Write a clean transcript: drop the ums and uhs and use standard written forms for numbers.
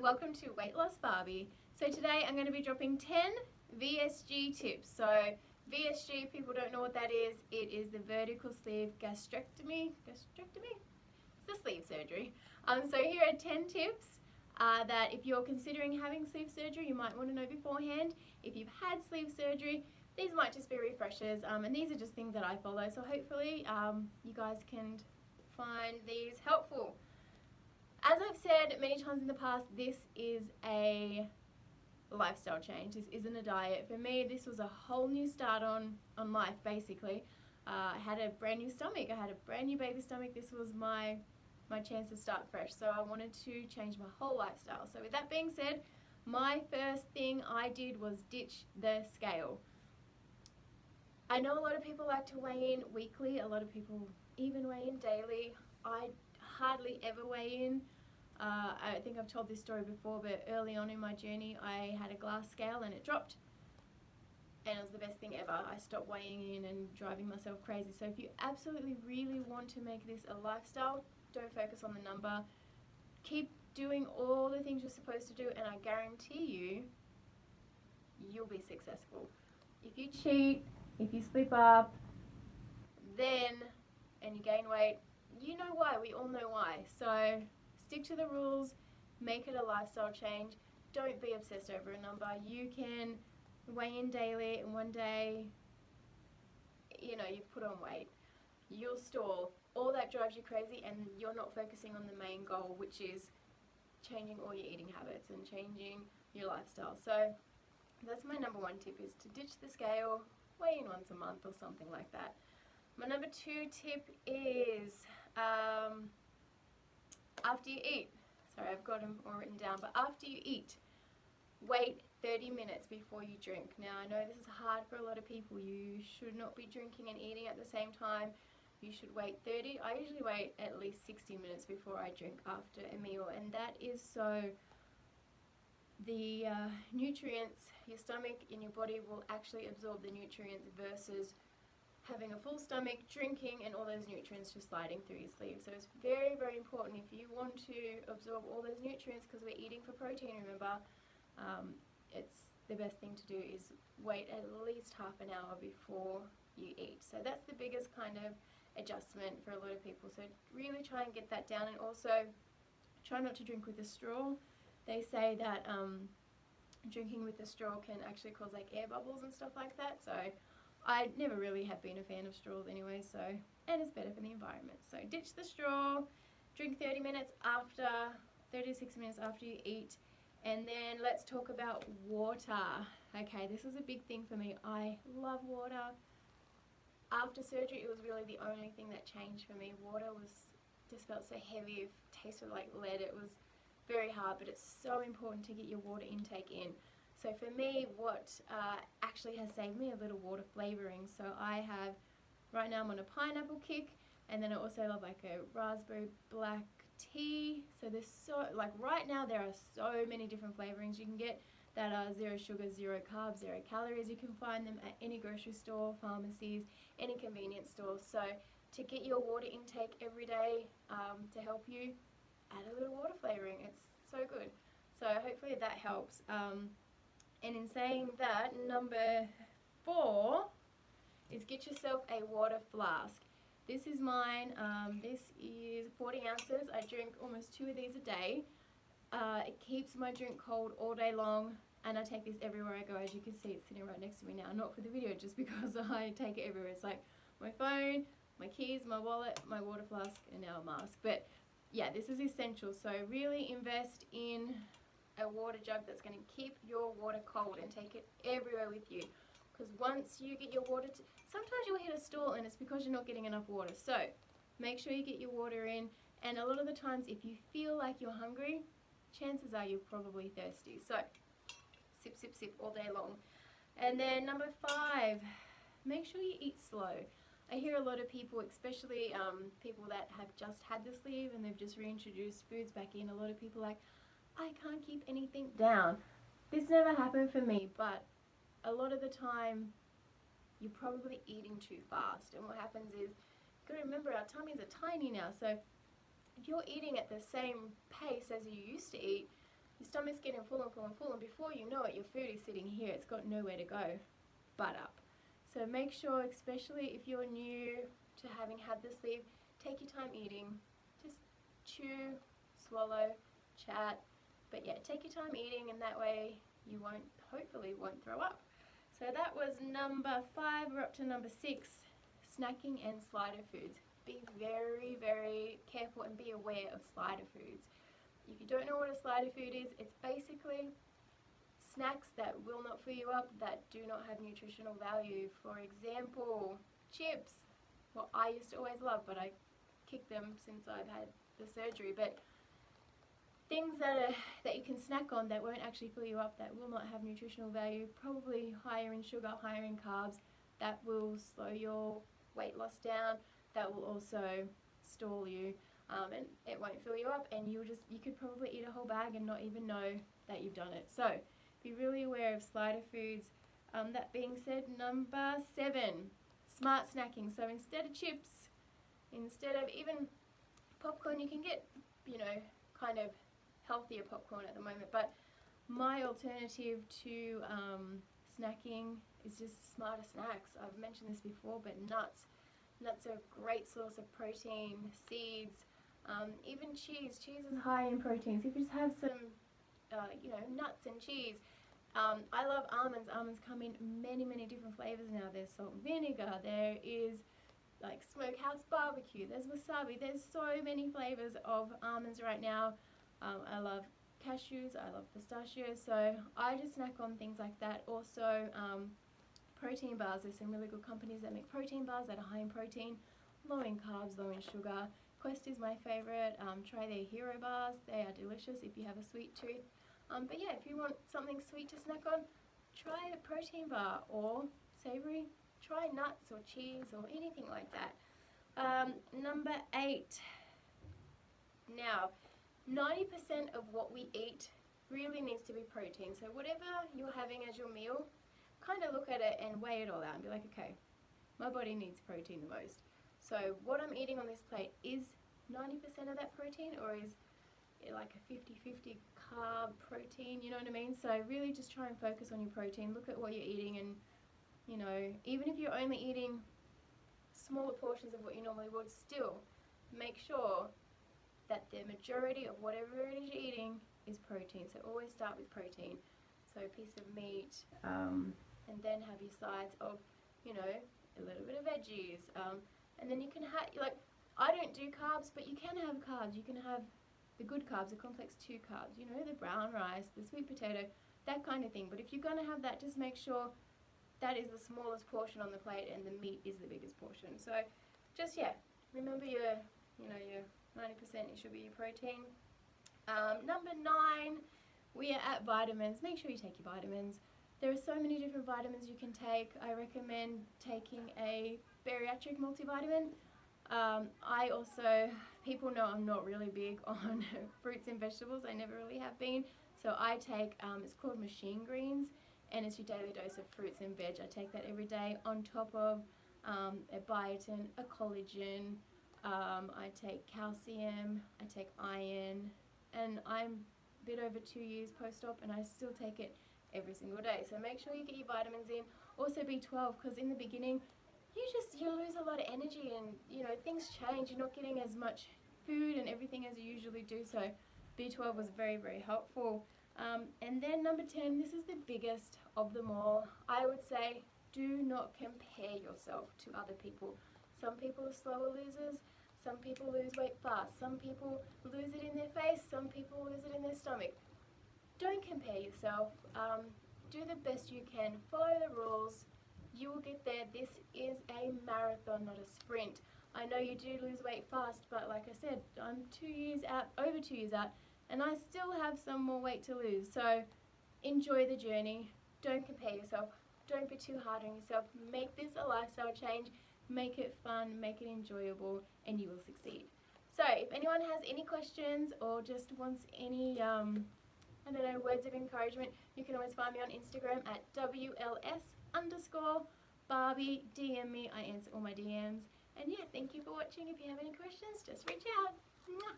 welcome to Weight Loss Barbie. So today I'm going to be dropping 10 VSG tips. So VSG, if people don't know what that is, it is the vertical sleeve gastrectomy. It's the sleeve surgery. So here are 10 tips that if you're considering having sleeve surgery, you might want to know beforehand. If you've had sleeve surgery, these might just be refreshers, and these are just things that I follow. So hopefully you guys can find these helpful. As I've said many times in the past, this is a lifestyle change. This isn't a diet. For me, this was a whole new start on life, basically. I had a brand new stomach. I had a brand new baby stomach. This was my chance to start fresh. So I wanted to change my whole lifestyle. So with that being said, my first thing I did was ditch the scale. I know a lot of people like to weigh in weekly. A lot of people even weigh in daily. I hardly ever weigh in. I think I've told this story before, but early on in my journey I had a glass scale and it dropped, and it was the best thing ever. I stopped weighing in and driving myself crazy. So if you absolutely really want to make this a lifestyle, don't focus on the number. Keep doing all the things you're supposed to do, and I guarantee you, you'll be successful. If you cheat, if you slip up, and you gain weight, you know why. We all know why. So stick to the rules, make it a lifestyle change. Don't be obsessed over a number. You can weigh in daily, and one day, you've put on weight. You'll stall. All that drives you crazy, and you're not focusing on the main goal, which is changing all your eating habits and changing your lifestyle. So that's my number one tip, is to ditch the scale, weigh in once a month or something like that. My number two tip is after you eat, sorry, I've got them all written down, but after you eat, wait 30 minutes before you drink. Now, I know this is hard for a lot of people. You should not be drinking and eating at the same time. You should wait 30. I usually wait at least 60 minutes before I drink after a meal, and that is so the nutrients, your stomach and your body will actually absorb the nutrients versus having a full stomach, drinking, and all those nutrients just sliding through your sleeve. So it's very, very important if you want to absorb all those nutrients, because we're eating for protein, remember, it's the best thing to do is wait at least half an hour before you eat. So that's the biggest kind of adjustment for a lot of people. So really try and get that down, and also try not to drink with a straw. They say that drinking with a straw can actually cause like air bubbles and stuff like that. So I never really have been a fan of straws anyway, and it's better for the environment. So ditch the straw, drink 30 to 60 minutes after you eat, and then let's talk about water. Okay, this is a big thing for me. I love water. After surgery, it was really the only thing that changed for me. Water just felt so heavy, it tasted like lead. It was very hard, but it's so important to get your water intake in. So for me, what actually has saved me, a little water flavoring. So right now I'm on a pineapple kick, and then I also love like a raspberry black tea. So right now there are so many different flavorings you can get that are 0 sugar, 0 carbs, 0 calories. You can find them at any grocery store, pharmacies, any convenience store. So to get your water intake every day, to help you, add a little water flavoring. It's so good. So hopefully that helps. And in saying that, number 4 is get yourself a water flask. This is mine. This is 40 ounces. I drink almost 2 of these a day. It keeps my drink cold all day long, and I take this everywhere I go. As you can see, it's sitting right next to me now. Not for the video, just because I take it everywhere. It's like my phone, my keys, my wallet, my water flask, and now a mask. But yeah, this is essential. So really invest in a water jug that's going to keep your water cold, and take it everywhere with you, because once you get your water, sometimes you'll hit a stall and it's because you're not getting enough water. So make sure you get your water in, and a lot of the times if you feel like you're hungry, chances are you're probably thirsty. So sip, sip, sip all day long. And then number 5, make sure you eat slow. I hear a lot of people, especially people that have just had the sleeve and they've just reintroduced foods back in, a lot of people are like, I can't keep anything down. This never happened for me, but a lot of the time you're probably eating too fast. And what happens is, you've got to remember, our tummies are tiny now, so if you're eating at the same pace as you used to eat, your stomach's getting full and full and full, and before you know it, your food is sitting here. It's got nowhere to go but up. So make sure, especially if you're new to having had the sleeve, take your time eating. Just chew, swallow, chat, but yeah, take your time eating, and that way you hopefully won't throw up. So that was number 5. We're up to number 6, snacking and slider foods. Be very, very careful and be aware of slider foods. If you don't know what a slider food is, it's basically snacks that will not fill you up, that do not have nutritional value. For example, chips. Well, I used to always love, but I kicked them since I've had the surgery. But things that you can snack on that won't actually fill you up, that will not have nutritional value, probably higher in sugar, higher in carbs, that will slow your weight loss down, that will also stall you, and it won't fill you up, and you could probably eat a whole bag and not even know that you've done it. So be really aware of slider foods. That being said, number 7, smart snacking. So instead of chips, instead of even popcorn, you can get, kind of healthier popcorn at the moment, but my alternative to snacking is just smarter snacks. I've mentioned this before, but nuts are a great source of protein, seeds, even cheese. Cheese is high in proteins. If you just have some nuts and cheese. I love almonds. Almonds come in many, many different flavors now. There's salt and vinegar, there is like smokehouse barbecue, there's wasabi, there's so many flavors of almonds right now. I love cashews, I love pistachios, so I just snack on things like that. Also, protein bars. There's some really good companies that make protein bars that are high in protein, low in carbs, low in sugar. Quest is my favorite. Try their hero bars. They are delicious if you have a sweet tooth. But yeah, if you want something sweet to snack on, try a protein bar, or savory, try nuts or cheese or anything like that. Number 8. Now, 90% of what we eat really needs to be protein. So whatever you're having as your meal, kind of look at it and weigh it all out and be like, okay, my body needs protein the most. So what I'm eating on this plate, is 90% of that protein, or is it like a 50-50 carb protein, you know what I mean? So really just try and focus on your protein. Look at what you're eating, and even if you're only eating smaller portions of what you normally would, still make sure that the majority of whatever it is you're eating is protein. So always start with protein. So a piece of meat, and then have your sides of, a little bit of veggies. And then you can have, I don't do carbs, but you can have carbs. You can have the good carbs, the complex 2 carbs, the brown rice, the sweet potato, that kind of thing. But if you're going to have that, just make sure that is the smallest portion on the plate and the meat is the biggest portion. So just, remember your 90%, it should be your protein. Number 9, we are at vitamins. Make sure you take your vitamins. There are so many different vitamins you can take. I recommend taking a bariatric multivitamin. People know I'm not really big on fruits and vegetables. I never really have been. So I take, it's called machine greens, and it's your daily dose of fruits and veg. I take that every day on top of a biotin, a collagen. I take calcium, I take iron, and I'm a bit over 2 years post-op, and I still take it every single day. So make sure you get your vitamins in. Also B12, because in the beginning, you lose a lot of energy, and things change. You're not getting as much food and everything as you usually do. So B12 was very, very helpful. And then number 10, this is the biggest of them all. I would say, do not compare yourself to other people. Some people are slower losers. Some people lose weight fast. Some people lose it in their face. Some people lose it in their stomach. Don't compare yourself. Do the best you can. Follow the rules. You will get there. This is a marathon, not a sprint. I know you do lose weight fast, but like I said, I'm 2 years out, over 2 years out, and I still have some more weight to lose. So enjoy the journey. Don't compare yourself. Don't be too hard on yourself. Make this a lifestyle change. Make it fun, make it enjoyable, and you will succeed. So if anyone has any questions or just wants any, words of encouragement, you can always find me on Instagram at WLS_Barbie. DM me, I answer all my DMs. And yeah, thank you for watching. If you have any questions, just reach out. Mwah.